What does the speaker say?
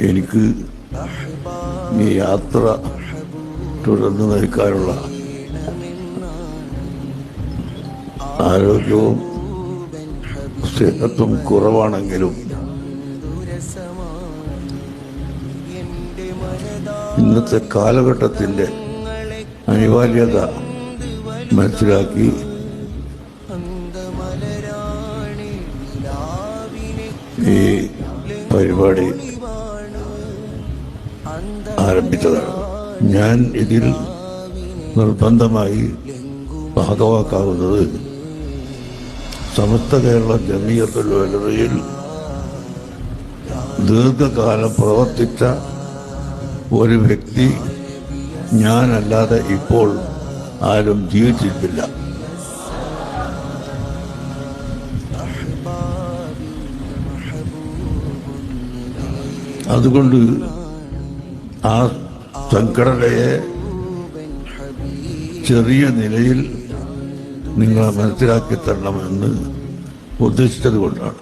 എനിക്ക് ഈ യാത്ര തുടർന്ന് നയിക്കാനുള്ള ആരോഗ്യവും സ്നേഹത്തും കുറവാണെങ്കിലും ഇന്നത്തെ കാലഘട്ടത്തിൻ്റെ അനിവാര്യത മനസ്സിലാക്കി ഈ പരിപാടി ആരംഭിച്ചതാണ്. ഞാൻ ഇതിൽ നിർബന്ധമായി ഭാഗവാക്കാവുന്നത് സമസ്ത കേരള ജമിയത്തുൽ ഉലമയിൽ ദീർഘകാലം പ്രവർത്തിച്ച ഒരു വ്യക്തി ഞാനല്ലാതെ ഇപ്പോൾ ആരും ജീവിച്ചിട്ടില്ല. അതുകൊണ്ട് ആ സംഘടനയെ ചെറിയ നിലയിൽ നിങ്ങൾ മനസ്സിലാക്കി തരണമെന്ന് ഉദ്ദേശിച്ചത് കൊണ്ടാണ്.